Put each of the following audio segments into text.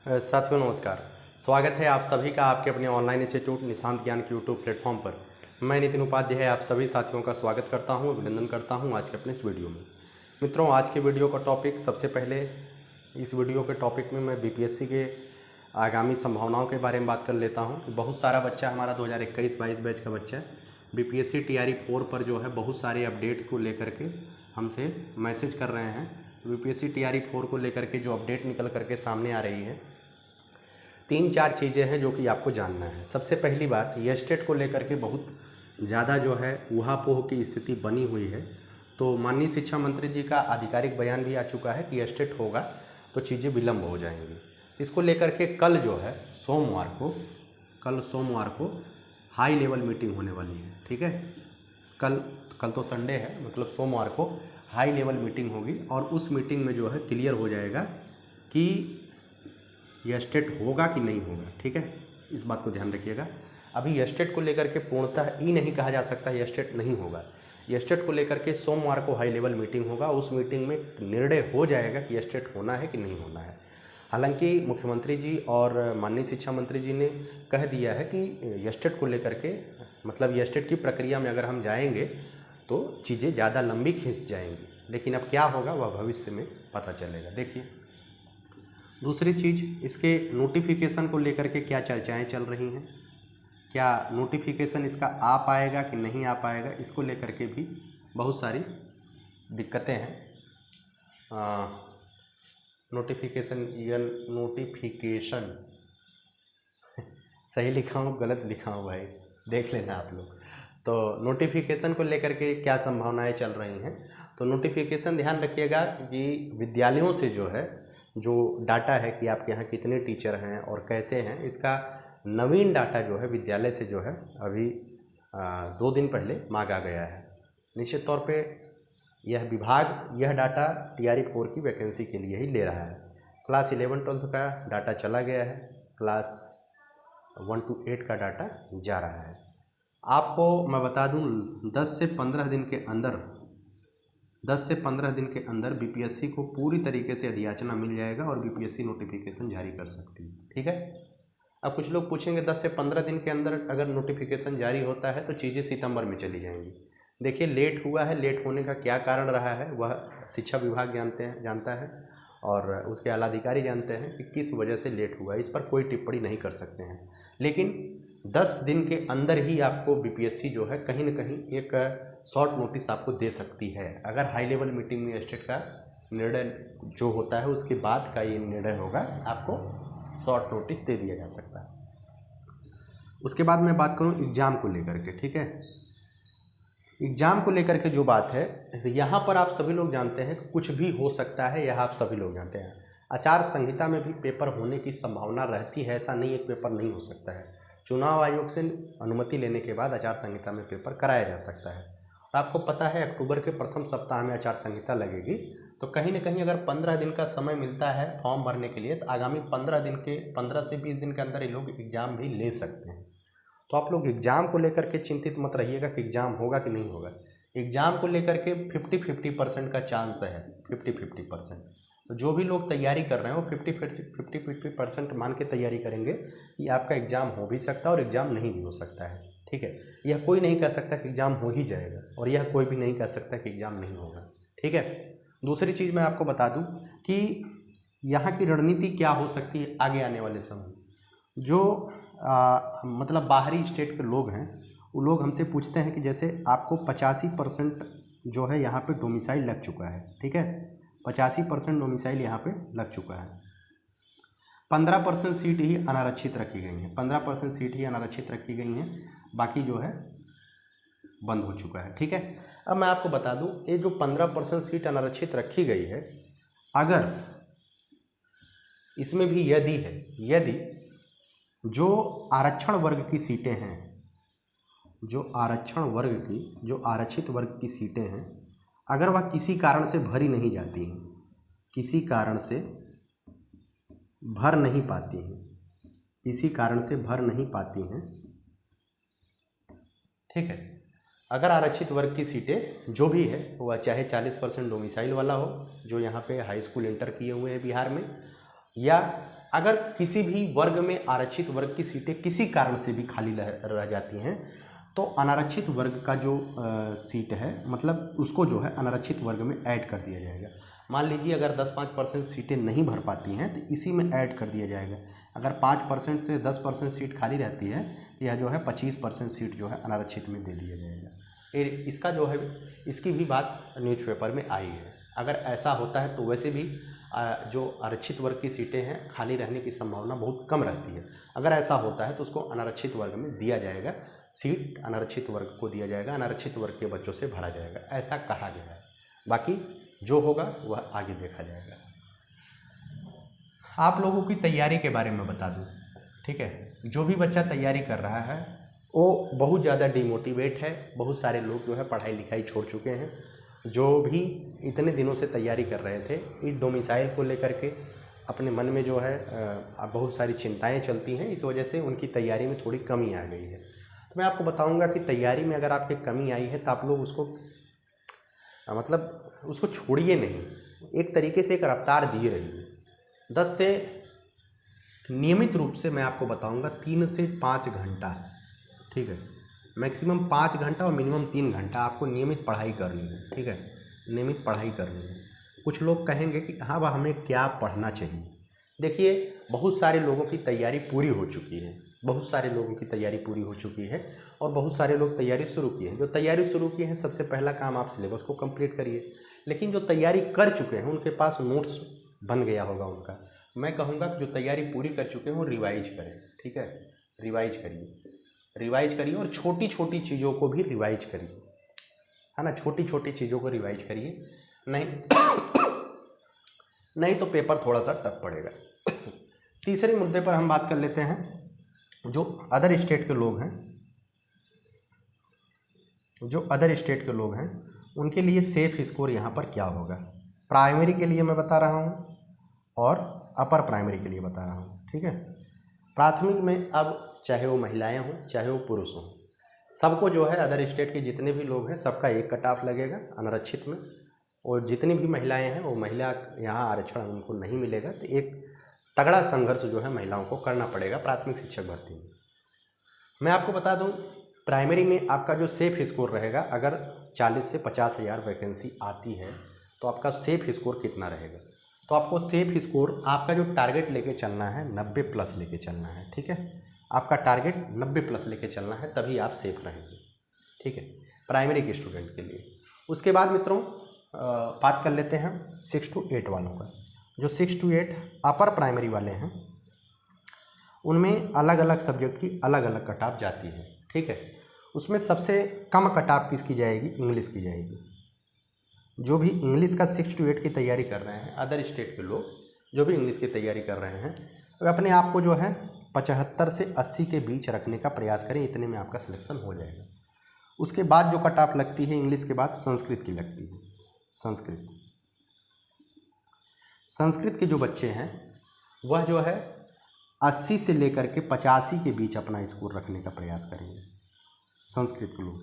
साथियों नमस्कार। स्वागत है आप सभी का आपके अपने ऑनलाइन इंस्टीट्यूट निशांत ज्ञान के यूट्यूब प्लेटफॉर्म पर। मैं नितिन उपाध्याय आप सभी साथियों का स्वागत करता हूं, अभिनंदन करता हूं आज के अपने इस वीडियो में। मित्रों, आज के वीडियो का टॉपिक, सबसे पहले इस वीडियो के टॉपिक में मैं बीपीएससी के आगामी संभावनाओं के बारे में बात कर लेता हूँ। बहुत सारा बच्चा हमारा 2021-22 बैच का बच्चा बीपीएससी टीआरई 4 पर जो है बहुत सारे अपडेट्स को लेकर के हमसे मैसेज कर रहे हैं। बीपीएससी टीआरई 4 को लेकर के जो अपडेट निकल करके सामने आ रही है, 3-4 चीज़ें हैं जो कि आपको जानना है। सबसे पहली बात, ये स्टेट को लेकर के बहुत ज़्यादा जो है ऊहापोह की स्थिति बनी हुई है। तो माननीय शिक्षा मंत्री जी का आधिकारिक बयान भी आ चुका है कि स्टेट होगा तो चीज़ें विलम्ब हो जाएंगी। इसको लेकर के कल जो है सोमवार को हाई लेवल मीटिंग होने वाली है। ठीक है, कल तो संडे है, मतलब सोमवार को हाई लेवल मीटिंग होगी और उस मीटिंग में जो है क्लियर हो जाएगा कि यह स्टेट होगा कि नहीं होगा। ठीक है, इस बात को ध्यान रखिएगा। अभी यह स्टेट को लेकर के पूर्णतः ही नहीं कहा जा सकता यह स्टेट नहीं होगा। यह स्टेट को लेकर के सोमवार को हाई लेवल मीटिंग होगा, उस मीटिंग में निर्णय हो जाएगा कि यह स्टेट होना है कि नहीं होना है। हालांकि मुख्यमंत्री जी और माननीय शिक्षा मंत्री जी ने कह दिया है कि यह स्टेट को लेकर के, मतलब यह स्टेट की प्रक्रिया में अगर हम जाएंगे तो चीज़ें ज़्यादा लंबी खींच जाएंगी, लेकिन अब क्या होगा वह भविष्य में पता चलेगा। देखिए, दूसरी चीज़, इसके नोटिफिकेशन को लेकर के क्या चर्चाएं चल रही हैं, क्या नोटिफिकेशन इसका आ पाएगा कि नहीं आ पाएगा, इसको लेकर के भी बहुत सारी दिक्कतें हैं। नोटिफिकेशन सही लिखा हूँ गलत लिखा हूँ भाई, देख लेना आप लोग। तो नोटिफिकेशन को लेकर के क्या संभावनाएं चल रही हैं, तो नोटिफिकेशन ध्यान रखिएगा कि विद्यालयों से जो डाटा है कि आपके यहाँ कितने टीचर हैं और कैसे हैं, इसका नवीन डाटा जो है विद्यालय से जो है अभी 2 दिन पहले मांगा गया है। निश्चित तौर पे यह विभाग यह डाटा टीआरई 4 की वैकेंसी के लिए ही ले रहा है। क्लास 11-12 का डाटा चला गया है, क्लास 1 to 8 का डाटा जा रहा है। आपको मैं बता दूं 10 से 15 दिन के अंदर बीपीएससी को पूरी तरीके से अधियाचना मिल जाएगा और बीपीएससी नोटिफिकेशन जारी कर सकती है। ठीक है, अब कुछ लोग पूछेंगे 10 से 15 दिन के अंदर अगर नोटिफिकेशन जारी होता है तो चीज़ें सितंबर में चली जाएंगी। देखिए, लेट हुआ है, लेट होने का क्या कारण रहा है वह शिक्षा विभाग जानता है और उसके आला अधिकारी जानते हैं कि किस वजह से लेट हुआ है। इस पर कोई टिप्पणी नहीं कर सकते हैं, लेकिन 10 दिन के अंदर ही आपको बीपीएससी जो है कहीं न कहीं एक शॉर्ट नोटिस आपको दे सकती है। अगर हाई लेवल मीटिंग में स्टेट का निर्णय जो होता है उसके बाद का ये निर्णय होगा, आपको शॉर्ट नोटिस दे दिया जा सकता है। उसके बाद मैं बात करूं एग्ज़ाम को लेकर के। ठीक है, एग्ज़ाम को लेकर के जो बात है, यहाँ पर आप सभी लोग जानते हैं कि कुछ भी हो सकता है, यह आप सभी लोग जानते हैं। आचार संहिता में भी पेपर होने की संभावना रहती है, ऐसा नहीं एक पेपर नहीं हो सकता है। चुनाव आयोग से अनुमति लेने के बाद आचार संहिता में पेपर कराया जा सकता है। और आपको पता है अक्टूबर के प्रथम सप्ताह में आचार संहिता लगेगी, तो कहीं ना कहीं अगर 15 दिन का समय मिलता है फॉर्म भरने के लिए, तो आगामी 15 से 20 दिन के अंदर ये लोग एग्ज़ाम भी ले सकते हैं। तो आप लोग एग्ज़ाम को लेकर के चिंतित मत रहिएगा कि एग्ज़ाम होगा कि नहीं होगा। एग्ज़ाम को लेकर के 50-50% का चांस है, 50-50%। तो जो भी लोग तैयारी कर रहे हैं वो 50-50% मान के तैयारी करेंगे कि आपका एग्ज़ाम हो भी सकता है और एग्ज़ाम नहीं भी हो सकता है। ठीक है, यह कोई नहीं कह सकता कि एग्ज़ाम हो ही जाएगा और यह कोई भी नहीं कह सकता कि एग्ज़ाम नहीं होगा। ठीक है, दूसरी चीज़ मैं आपको बता दूं कि यहाँ की रणनीति क्या हो सकती है आगे आने वाले समय। जो मतलब बाहरी स्टेट के लोग हैं, वो लोग हमसे पूछते हैं कि जैसे आपको 85% जो है यहाँ पे डोमिसाइल लग चुका है। ठीक है, 85% डोमिसाइल यहाँ पे लग चुका है। 15% सीट ही अनारक्षित रखी गई हैं, 15% सीट ही अनारक्षित रखी गई हैं, बाकी जो है बंद हो चुका है। ठीक है, अब मैं आपको बता दूं, ये जो 15% सीट अनारक्षित रखी गई है, अगर इसमें भी यदि जो आरक्षण वर्ग की सीटें हैं, जो आरक्षित वर्ग की सीटें हैं, अगर वह किसी कारण से भरी नहीं जाती हैं, किसी कारण से भर नहीं पाती हैं, ठीक है, अगर आरक्षित वर्ग की सीटें जो भी है वह चाहे 40% डोमिसाइल वाला हो जो यहाँ पे हाई स्कूल इंटर किए हुए हैं बिहार में, या अगर किसी भी वर्ग में आरक्षित वर्ग की सीटें किसी कारण से भी खाली रह जाती हैं तो अनारक्षित वर्ग का जो सीट है मतलब उसको जो है अनारक्षित वर्ग में ऐड कर दिया जाएगा। मान लीजिए अगर 10-5% सीटें नहीं भर पाती हैं तो इसी में ऐड कर दिया जाएगा। अगर 5% से 10% सीट खाली रहती है या जो है 25% सीट जो है अनारक्षित में दे दिया जाएगा। इसका जो है इसकी भी बात न्यूज़पेपर में आई है। अगर ऐसा होता है तो वैसे भी जो आरक्षित वर्ग की सीटें हैं खाली रहने की संभावना बहुत कम रहती है। अगर ऐसा होता है तो उसको अनारक्षित वर्ग में दिया जाएगा, सीट अनारक्षित वर्ग को दिया जाएगा, अनारक्षित वर्ग के बच्चों से भरा जाएगा, ऐसा कहा गया है। बाकी जो होगा वह आगे देखा जाएगा। आप लोगों की तैयारी के बारे में बता दूं, ठीक है। जो भी बच्चा तैयारी कर रहा है वो बहुत ज़्यादा डिमोटिवेट है। बहुत सारे लोग जो है पढ़ाई लिखाई छोड़ चुके हैं। जो भी इतने दिनों से तैयारी कर रहे थे इस डोमिसाइल को लेकर के अपने मन में जो है बहुत सारी चिंताएं चलती हैं, इस वजह से उनकी तैयारी में थोड़ी कमी आ गई है। तो मैं आपको बताऊंगा कि तैयारी में अगर आपकी कमी आई है तो आप लोग उसको मतलब उसको छोड़िए नहीं, एक तरीके से एक रफ्तार दिए रहिए। 10 से नियमित रूप से मैं आपको बताऊंगा 3 से 5 घंटा, ठीक है, मैक्सिमम 5 घंटा और मिनिमम 3 घंटा आपको नियमित पढ़ाई करनी है, ठीक है, नियमित पढ़ाई करनी है। कुछ लोग कहेंगे कि हाँ वह हमें क्या पढ़ना चाहिए। देखिए बहुत सारे लोगों की तैयारी पूरी हो चुकी है, बहुत सारे लोगों की तैयारी पूरी हो चुकी है और बहुत सारे लोग तैयारी शुरू किए हैं। जो तैयारी शुरू किए हैं सबसे पहला काम आप सिलेबस को कंप्लीट करिए। लेकिन जो तैयारी कर चुके हैं उनके पास नोट्स बन गया होगा उनका, मैं कहूँगा कि जो तैयारी पूरी कर चुके हैं वो रिवाइज करें, ठीक है, रिवाइज करिए और छोटी छोटी चीज़ों को भी रिवाइज करिए, है ना, छोटी छोटी चीज़ों को रिवाइज करिए, नहीं तो पेपर थोड़ा सा टफ पड़ेगा। तीसरे मुद्दे पर हम बात कर लेते हैं। जो अदर स्टेट के लोग हैं उनके लिए सेफ स्कोर यहाँ पर क्या होगा। प्राइमरी के लिए मैं बता रहा हूँ और अपर प्राइमरी के लिए बता रहा हूँ, ठीक है। प्राथमिक में अब चाहे वो महिलाएं हों चाहे वो पुरुष हों, सबको जो है अदर स्टेट के जितने भी लोग हैं सबका एक कट ऑफ लगेगा अनारक्षित में, और जितनी भी महिलाएं हैं वो महिला यहाँ आरक्षण उनको नहीं मिलेगा। तो एक तगड़ा संघर्ष जो है महिलाओं को करना पड़ेगा प्राथमिक शिक्षक भर्ती में। मैं आपको बता दूं प्राइमरी में आपका जो सेफ स्कोर रहेगा, अगर 40 से 50 हज़ार वैकेंसी आती है तो आपका सेफ स्कोर कितना रहेगा। तो आपको सेफ स्कोर आपका जो टारगेट लेके चलना है 90+ लेके चलना है, ठीक है। आपका टारगेट 90+ लेके चलना है, तभी आप सेफ रहेंगे, ठीक है, प्राइमरी के स्टूडेंट के लिए। उसके बाद मित्रों बात कर लेते हैं 6 to 8 वालों का। जो 6 to 8 अपर प्राइमरी वाले हैं उनमें अलग अलग सब्जेक्ट की अलग अलग कट ऑफ जाती है, ठीक है। उसमें सबसे कम कट ऑफ किसकी जाएगी, इंग्लिश की जाएगी। जो भी इंग्लिश का 6 to 8 की तैयारी कर रहे हैं, अदर स्टेट के लोग जो भी इंग्लिश की तैयारी कर रहे हैं, वे अपने आप को जो है 75 से 80 के बीच रखने का प्रयास करें, इतने में आपका सिलेक्शन हो जाएगा। उसके बाद जो कट ऑफ लगती है इंग्लिश के बाद संस्कृत की लगती है। संस्कृत के जो बच्चे हैं वह जो है 80 से लेकर के 85 के बीच अपना स्कोर रखने का प्रयास करेंगे। संस्कृत के लोग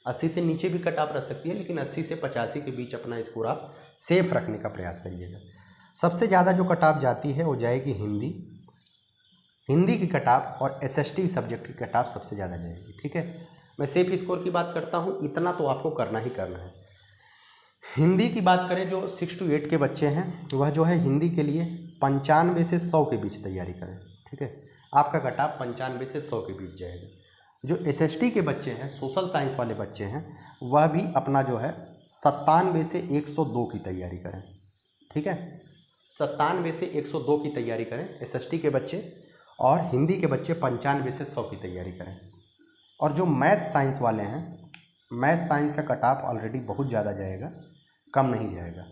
80 से नीचे भी कट ऑफ रख सकती है, लेकिन 80 से 85 के बीच अपना स्कोर आप सेफ रखने का प्रयास करिएगा। सबसे ज़्यादा जो कट ऑफ जाती है वो जाएगी हिंदी की कट ऑफ, और SST सब्जेक्ट की कट ऑफ सबसे ज़्यादा जाएगी, ठीक है। मैं सेफ स्कोर की बात करता हूँ, इतना तो आपको करना ही करना है। हिंदी की बात करें, जो 6 to 8 के बच्चे हैं वह जो है हिंदी के लिए 95 से 100 के बीच तैयारी करें, ठीक है। आपका कट ऑफ 95 से 100 के बीच जाएगा। जो SST के बच्चे हैं, सोशल साइंस वाले बच्चे हैं, वह भी अपना जो है 97 से 102 की तैयारी करें, ठीक है। 97 से 102 की तैयारी करें SST के बच्चे, और हिंदी के बच्चे 95 से 100 की तैयारी करें। और जो मैथ साइंस वाले हैं, मैथ साइंस का कट ऑफ ऑलरेडी बहुत ज़्यादा जाएगा, कम नहीं जाएगा।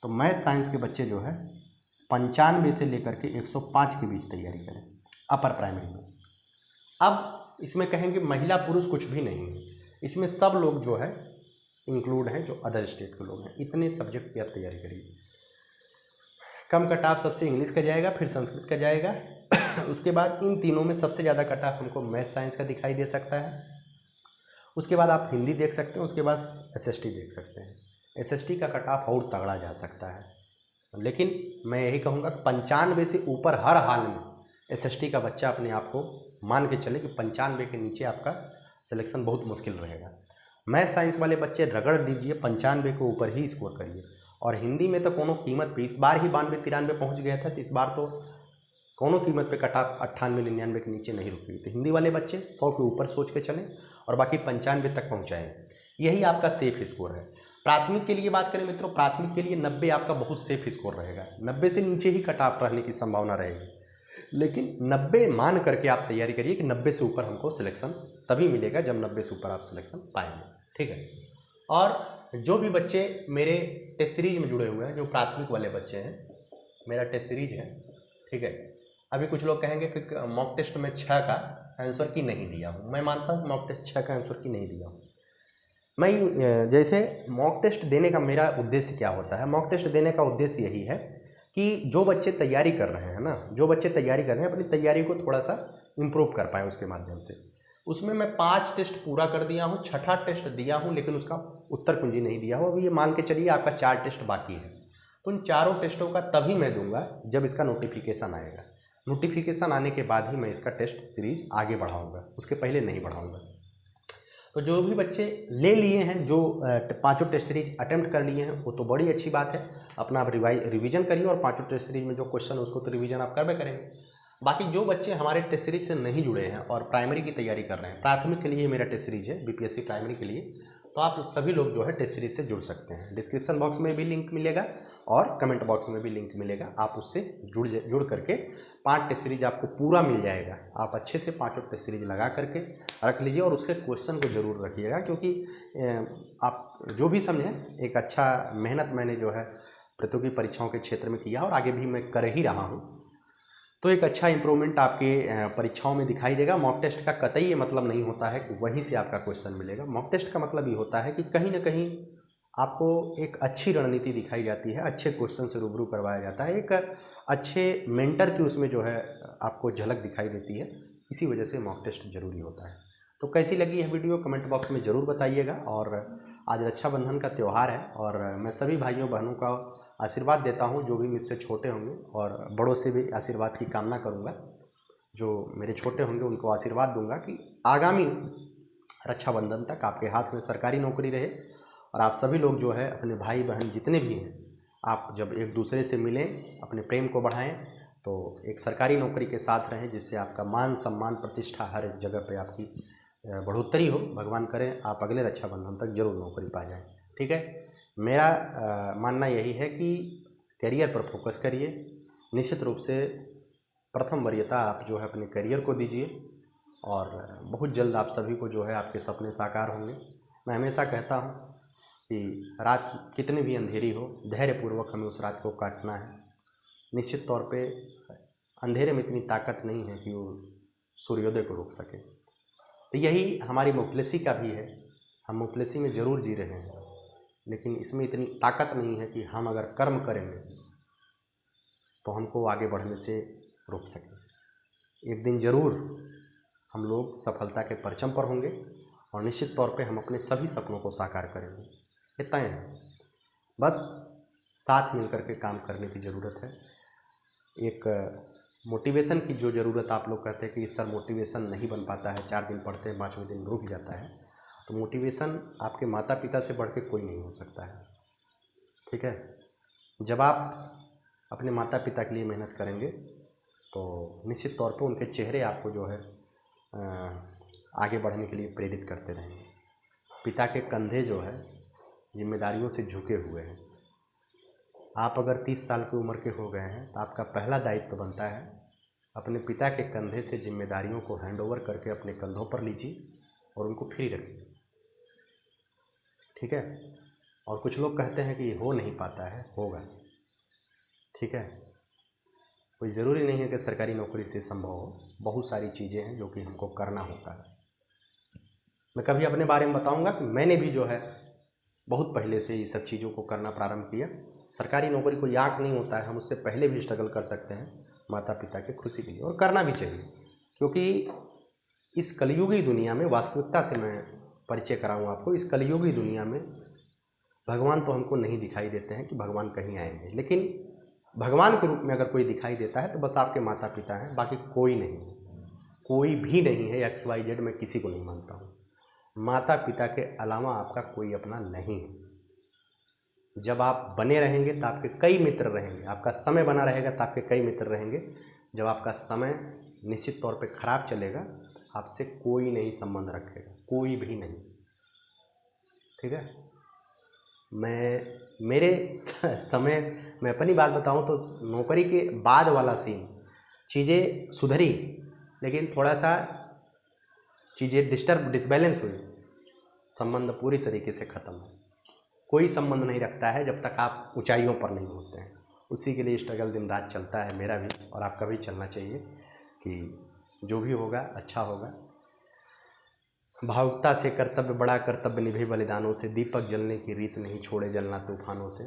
तो मैथ साइंस के बच्चे जो है 95 से लेकर के 105 के बीच तैयारी करें अपर प्राइमरी में। अब इसमें कहेंगे महिला पुरुष कुछ भी नहीं है, इसमें सब लोग जो है इंक्लूड हैं जो अदर स्टेट के लोग हैं। इतने सब्जेक्ट की आप तैयारी करिए। कम कट ऑफ सबसे इंग्लिश का जाएगा, फिर संस्कृत का जाएगा। उसके बाद इन तीनों में सबसे ज़्यादा कट ऑफ हमको मैथ साइंस का दिखाई दे सकता है। उसके बाद आप हिंदी देख सकते हैं, उसके बाद SST देख सकते हैं। SST का कट ऑफ और तगड़ा जा सकता है, लेकिन मैं यही कहूँगा 95 से ऊपर हर हाल में SST का बच्चा अपने आप को मान के चले कि 95 के नीचे आपका सिलेक्शन बहुत मुश्किल रहेगा। मैथ साइंस वाले बच्चे रगड़ दीजिए, 95 के ऊपर ही स्कोर करिए। और हिंदी में तो कोनो कीमत पे इस बार ही 92-93 पहुँच गया था, तो इस बार तो कोनो कीमत पे कट ऑफ 98-99 के नीचे नहीं रुकी। तो हिंदी वाले बच्चे 100 के ऊपर सोच के चलें और बाकी 95 तक पहुँचाएँ, यही आपका सेफ स्कोर है। प्राथमिक के लिए बात करें मित्रों, प्राथमिक के लिए 90 आपका बहुत सेफ स्कोर रहेगा। 90 से नीचे ही कट ऑफ रहने की संभावना रहेगी, लेकिन 90 मान करके आप तैयारी करिए कि 90 से ऊपर हमको सिलेक्शन तभी मिलेगा जब 90 से ऊपर आप सिलेक्शन पाएंगे, ठीक है। और जो भी बच्चे मेरे टेस्ट सीरीज में जुड़े हुए हैं, जो प्राथमिक वाले बच्चे हैं, मेरा टेस्ट सीरीज है, ठीक है। अभी कुछ लोग कहेंगे कि मॉक टेस्ट में 6 का आंसर की नहीं दिया हूँ। मैं मानता हूँ मॉक टेस्ट 6 का आंसर की नहीं दिया हूँ। मैं जैसे मॉक टेस्ट देने का मेरा उद्देश्य क्या होता है, मॉक टेस्ट देने का उद्देश्य यही है कि जो बच्चे तैयारी कर रहे हैं ना, जो बच्चे तैयारी कर रहे हैं, अपनी तैयारी को थोड़ा सा इम्प्रूव कर पाएँ उसके माध्यम से। उसमें मैं 5 टेस्ट पूरा कर दिया हूँ, 6ठा टेस्ट दिया हूँ, लेकिन उसका उत्तर कुंजी नहीं दिया हूँ। अभी ये मान के चलिए आपका 4 टेस्ट बाकी है, तो उन चारों टेस्टों का तभी मैं दूंगा जब इसका नोटिफिकेशन आएगा। नोटिफिकेशन आने के बाद ही मैं इसका टेस्ट सीरीज आगे बढ़ाऊँगा, उसके पहले नहीं बढ़ाऊँगा। तो जो भी बच्चे ले लिए हैं, जो 5 टेस्ट सीरीज अटेम्प्ट कर लिए हैं, वो तो बड़ी अच्छी बात है। अपना आप रिवीजन करिए और 5 टेस्ट सीरीज में जो क्वेश्चन है उसको तो रिवीजन आप करबे करेंगे। बाकी जो बच्चे हमारे टेस्ट सीरीज से नहीं जुड़े हैं और प्राइमरी की तैयारी कर रहे हैं, प्राथमिक के लिए मेरा टेस्ट सीरीज है, BPSC प्राइमरी के लिए, तो आप सभी लोग जो है टेस्ट सीरीज से जुड़ सकते हैं। डिस्क्रिप्शन बॉक्स में भी लिंक मिलेगा और कमेंट बॉक्स में भी लिंक मिलेगा, आप उससे जुड़ करके 5 टेस्ट सीरीज आपको पूरा मिल जाएगा। आप अच्छे से 5 टेस्ट सीरीज लगा करके रख लीजिए और उसके क्वेश्चन को ज़रूर रखिएगा, क्योंकि आप जो भी समझें, एक अच्छा मेहनत मैंने जो है प्रतियोगी परीक्षाओं के क्षेत्र में किया और आगे भी मैं कर ही रहा हूँ, तो एक अच्छा इंप्रूवमेंट आपके परीक्षाओं में दिखाई देगा। मॉक टेस्ट का कतई ये मतलब नहीं होता है कि वहीं से आपका क्वेश्चन मिलेगा। मॉक टेस्ट का मतलब ये होता है कि कहीं ना कहीं आपको एक अच्छी रणनीति दिखाई जाती है, अच्छे क्वेश्चन से रूबरू करवाया जाता है, एक अच्छे मेंटर की उसमें जो है आपको झलक दिखाई देती है। इसी वजह से मॉक टेस्ट जरूरी होता है। तो कैसी लगी यह वीडियो कमेंट बॉक्स में ज़रूर बताइएगा। और आज रक्षाबंधन का त्यौहार है और मैं सभी भाइयों बहनों का आशीर्वाद देता हूं, जो भी मुझसे छोटे होंगे, और बड़ों से भी आशीर्वाद की कामना करूंगा। जो मेरे छोटे होंगे उनको आशीर्वाद दूंगा कि आगामी रक्षाबंधन तक आपके हाथ में सरकारी नौकरी रहे और आप सभी लोग जो है अपने भाई बहन जितने भी हैं, आप जब एक दूसरे से मिलें, अपने प्रेम को बढ़ाएं, तो एक सरकारी नौकरी के साथ रहें, जिससे आपका मान सम्मान प्रतिष्ठा हर एक जगह पे आपकी बढ़ोतरी हो। भगवान करें आप अगले रक्षाबंधन तक जरूर नौकरी पा जाएं, ठीक है। मेरा मानना यही है कि करियर पर फोकस करिए। निश्चित रूप से प्रथम वरीयता आप जो है अपने करियर को दीजिए और बहुत जल्द आप सभी को जो है आपके सपने साकार होंगे। मैं हमेशा कहता हूँ कि रात कितनी भी अंधेरी हो, धैर्यपूर्वक हमें उस रात को काटना है। निश्चित तौर पे अंधेरे में इतनी ताकत नहीं है कि वो सूर्योदय को रोक सके। तो यही हमारी मुफलिसी का भी है। हम मुफलिसी में ज़रूर जी रहे हैं, लेकिन इसमें इतनी ताकत नहीं है कि हम अगर कर्म करेंगे तो हमको आगे बढ़ने से रोक सकें। एक दिन ज़रूर हम लोग सफलता के परचम पर होंगे और निश्चित तौर पे हम अपने सभी सपनों को साकार करेंगे। ये तय है, बस साथ मिल कर के काम करने की ज़रूरत है। एक मोटिवेशन की जो ज़रूरत, आप लोग कहते हैं कि सर मोटिवेशन नहीं बन पाता है, 4 दिन पढ़ते हैं 5वें दिन रुक जाता है, तो मोटिवेशन आपके माता पिता से बढ़ के कोई नहीं हो सकता है, ठीक है। जब आप अपने माता पिता के लिए मेहनत करेंगे तो निश्चित तौर पे उनके चेहरे आपको जो है आगे बढ़ने के लिए प्रेरित करते रहेंगे। पिता के कंधे जो है जिम्मेदारियों से झुके हुए हैं। आप अगर 30 साल की उम्र के हो गए हैं तो आपका पहला दायित्व बनता है अपने पिता के कंधे से जिम्मेदारियों को हैंडओवर करके अपने कंधों पर लीजिए और उनको फ्री रखिए, ठीक है। और कुछ लोग कहते हैं कि ये हो नहीं पाता है, होगा, ठीक है। कोई ज़रूरी नहीं है कि सरकारी नौकरी से संभव हो, बहुत सारी चीज़ें हैं जो कि हमको करना होता है। मैं कभी अपने बारे में बताऊंगा कि मैंने भी जो है बहुत पहले से ये सब चीज़ों को करना प्रारंभ किया। सरकारी नौकरी कोई आँख नहीं होता है, हम उससे पहले भी स्ट्रगल कर सकते हैं माता पिता की खुशी के लिए, और करना भी चाहिए। क्योंकि इस कलयुगी दुनिया में, वास्तविकता से मैं परिचय कराऊँ आपको, इस कलयुगी दुनिया में भगवान तो हमको नहीं दिखाई देते हैं कि भगवान कहीं आएंगे, लेकिन भगवान के रूप में अगर कोई दिखाई देता है तो बस आपके माता पिता हैं, बाकी कोई नहीं, कोई भी नहीं है। XYZ मैं किसी को नहीं मानता हूँ। माता पिता के अलावा आपका कोई अपना नहीं है। जब आप बने रहेंगे तो आपके कई मित्र रहेंगे, आपका समय बना रहेगा तो आपके कई मित्र रहेंगे। जब आपका समय निश्चित तौर पे खराब चलेगा, आपसे कोई नहीं संबंध रखेगा, कोई भी नहीं। ठीक है। मेरे समय मैं अपनी बात बताऊं तो नौकरी के बाद वाला सीन, चीज़ें सुधरी लेकिन थोड़ा सा चीज़ें डिसबैलेंस हुई, संबंध पूरी तरीके से ख़त्म है। कोई संबंध नहीं रखता है जब तक आप ऊंचाइयों पर नहीं होते हैं। उसी के लिए स्ट्रगल दिन रात चलता है, मेरा भी और आपका भी चलना चाहिए कि जो भी होगा अच्छा होगा। भावुकता से कर्तव्य बड़ा, कर्तव्य निभे बलिदानों से, दीपक जलने की रीत नहीं, छोड़े जलना तूफानों से।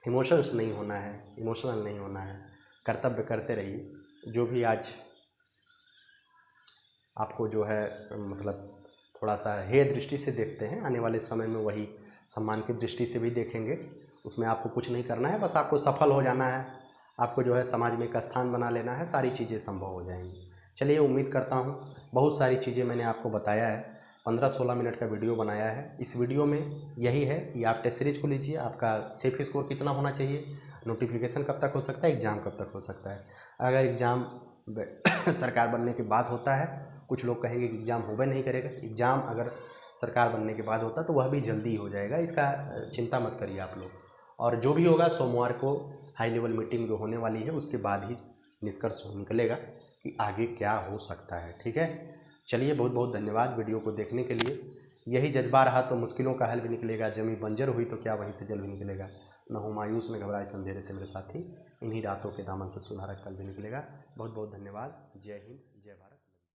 इमोशंस नहीं होना है, इमोशनल नहीं होना है, कर्तव्य करते रहिए। जो भी आज आपको जो है मतलब थोड़ा सा हेय दृष्टि से देखते हैं, आने वाले समय में वही सम्मान की दृष्टि से भी देखेंगे। उसमें आपको कुछ नहीं करना है, बस आपको सफल हो जाना है, आपको जो है समाज में एक स्थान बना लेना है, सारी चीज़ें संभव हो जाएंगी। चलिए, उम्मीद करता हूँ बहुत सारी चीज़ें मैंने आपको बताया है। 15-16 मिनट का वीडियो बनाया है। इस वीडियो में यही है कि आप टेस्ट सीरीज को लीजिए, आपका सेफ स्कोर कितना होना चाहिए, नोटिफिकेशन कब तक हो सकता है, एग्ज़ाम कब तक हो सकता है। अगर एग्ज़ाम सरकार बनने के बाद होता है, कुछ लोग कहेंगे कि एग्ज़ाम होबे नहीं करेगा। एग्ज़ाम अगर सरकार बनने के बाद होता तो वह भी जल्दी हो जाएगा, इसका चिंता मत करिए आप लोग। और जो भी होगा सोमवार को हाई लेवल मीटिंग जो होने वाली है उसके बाद ही निष्कर्ष निकलेगा कि आगे क्या हो सकता है। ठीक है। चलिए, बहुत बहुत धन्यवाद वीडियो को देखने के लिए। यही जज्बा रहा तो मुश्किलों का हल भी निकलेगा, जमी बंजर हुई तो क्या वहीं से जल भी निकलेगा। न हो मायूस में घबराए संधेरे से मेरे साथी, इन्हीं रातों के दामन से सुनहरा कल भी निकलेगा। बहुत बहुत धन्यवाद। जय हिंद, जय भारत।